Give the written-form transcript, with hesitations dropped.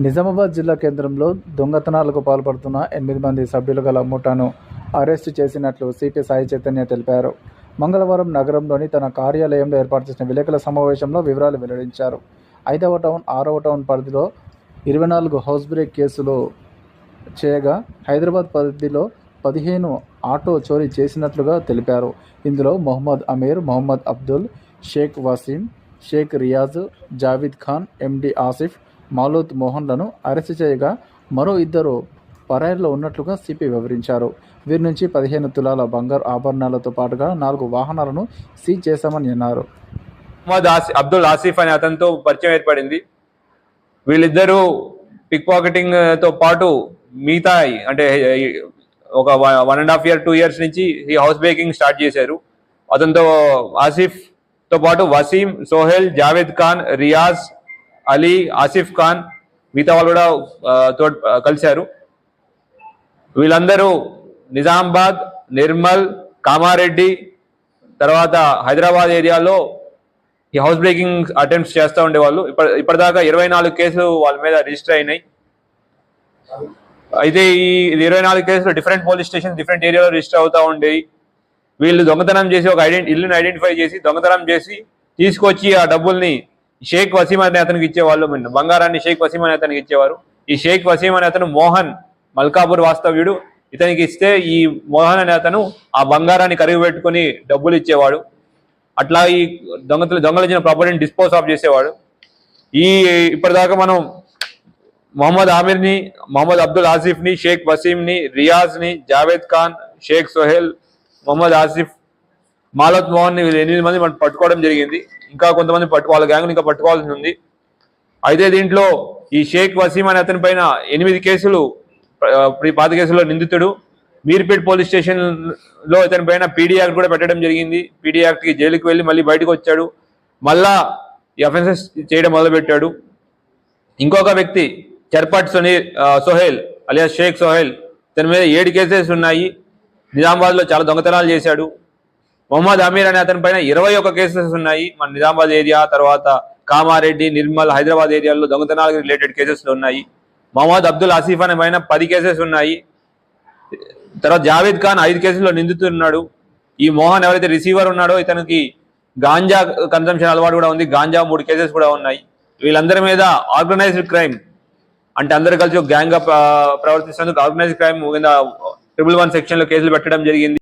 నిజామాబాద్ జిల్లా కేంద్రంలో దొంగతనాలకు పాల్పడుతున్న 8 మంది సభ్యులు గల ముఠాను అరెస్టు చేసినట్లు సిపి సాయి చైతన్య తెలిపారు. మంగళవారం నగరంలోని తన కార్యాలయంలో ఏర్పాటు చేసిన విలేకరుల సమావేశంలో వివరాలు వెల్లడించారు. 5వ టౌన్, 6వ టౌన్ పరిధిలో 24 హౌస్ బ్రేక్ కేసులు చేయగా హైదరాబాద్ పరిధిలో 15 ఆటో చోరీ చేసినట్లుగా తెలిపారు. ఇందులో మొహమ్మద్ అమీర్, మొహమ్మద్ అబ్దుల్, షేక్ వసీం, షేక్ రియాజ్, జావీద్ ఖాన్, ఎండి ఆసిఫ్, మాలోత్ మోహన్లను అరెస్టు చేయగా మరో 2 పరారీలో ఉన్నట్లుగా సిపి వివరించారు. వీరి నుంచి 15 తులాల బంగారు ఆభరణాలతో పాటుగా 4 వాహనాలను సీజ్ చేశామని అన్నారు. మొహమ్మద్ అబ్దుల్ ఆసిఫ్ అనే అతనితో పరిచయం ఏర్పడింది. వీళ్ళిద్దరూ పిక్ పాకెటింగ్ తో పాటు మిగతా అంటే ఒక 1.5 year 2 years నుంచి ఈ హౌస్ బ్రేకింగ్ స్టార్ట్ చేశారు. అతనితో ఆసిఫ్ తో పాటు వసీం, సోహెల్, జావేద్ ఖాన్, రియాజ్, అలీ, ఆసిఫ్ ఖాన్ మిగతా వాళ్ళు కూడా కలిశారు. వీళ్ళందరూ నిజామాబాద్, నిర్మల్, కామారెడ్డి తర్వాత హైదరాబాద్ ఏరియాలో ఈ హౌస్ బ్రేకింగ్ అటెంప్ట్స్ చేస్తూ ఉండేవాళ్ళు. ఇప్పటిదాకా 24 కేసులు వాళ్ళ మీద రిజిస్టర్ అయినాయి. అయితే ఈ 24 కేసులు డిఫరెంట్ పోలీస్ స్టేషన్, డిఫరెంట్ ఏరియాలో రిజిస్టర్ అవుతూ ఉండేవి. వీళ్ళు దొంగతనం చేసి ఒక ఇల్లుని ఐడెంటిఫై చేసి దొంగతనం చేసి తీసుకొచ్చి ఆ డబ్బుల్ని షేక్ వసీం అనే అతనికి ఇచ్చేవాళ్ళు. బంగారాన్ని షేక్ వసీం అనే అతనికి ఇచ్చేవారు. ఈ షేక్ వసీం అనే అతను మోహన్ మల్కాపూర్ వాస్తవ్యుడు. ఇతనికి ఇస్తే ఈ మోహన్ అనే అతను ఆ బంగారాన్ని కరిగి పెట్టుకుని డబ్బులు ఇచ్చేవాడు. అట్లా ఈ దొంగలు ఇచ్చిన ప్రాపర్టీని డిస్పోజ్ ఆఫ్ చేసేవాడు. ఇప్పటిదాకా మనం మొహమ్మద్ ఆమిర్ని, మొహమ్మద్ అబ్దుల్ ఆసిఫ్ని, షేక్ వసీంని, రియాజ్ని, జావేద్ ఖాన్, షేక్ సోహెల్, మొహమ్మద్ ఆసిఫ్, మాలోత్ మోహన్ వీళ్ళు 8 మంది మనం పట్టుకోవడం జరిగింది. ఇంకా కొంతమంది వాళ్ళ గ్యాంగ్ ఇంకా పట్టుకోవాల్సి ఉంది. అయితే దీంట్లో ఈ షేక్ వసీం అనే అతని పైన 8 కేసులు, పాత కేసుల్లో నిందితుడు. మీర్పేట్ పోలీస్ స్టేషన్ లో ఇతని పైన పీడీ యాక్ట్ కూడా పెట్టడం జరిగింది. పీడీ యాక్ట్ కి జైలుకి వెళ్ళి మళ్ళీ బయటకు వచ్చాడు. మళ్ళా ఈ అఫెన్సెస్ చేయడం మొదలుపెట్టాడు. ఇంకొక వ్యక్తి చర్పట్ సోహెల్ అలియా షేక్ సోహెల్, ఇతని మీద 7 కేసెస్ ఉన్నాయి. నిజామాబాద్ లో చాలా దొంగతనాలు చేశాడు. మొహమ్మద్ అమీర్ అనే అతని పైన 21 కేసెస్ ఉన్నాయి. మన నిజామాబాద్ ఏరియా తర్వాత కామారెడ్డి, నిర్మల్, హైదరాబాద్ ఏరియాలో దొంగతనాలకు రిలేటెడ్ కేసెస్ ఉన్నాయి. మొహమ్మద్ అబ్దుల్ ఆసిఫ్ అనే పైన 10 కేసెస్ ఉన్నాయి. తర్వాత జావేద్ ఖాన్ 5 కేసుల్లో నిందితున్నాడు. ఈ మోహన్ ఎవరైతే రిసీవర్ ఉన్నాడో ఇతనికి గాంజా కన్సంప్షన్ అలవాటు కూడా ఉంది. గాంజా 3 కేసెస్ కూడా ఉన్నాయి. వీళ్ళందరి మీద ఆర్గనైజ్డ్ క్రైమ్ అంటే అందరు కలిసి ఒక గ్యాంగ్ గా ప్రవర్తిస్తున్నందుకు ఆర్గనైజ్డ్ క్రైమ్ కింద 111 సెక్షన్ లో కేసులు పెట్టడం జరిగింది.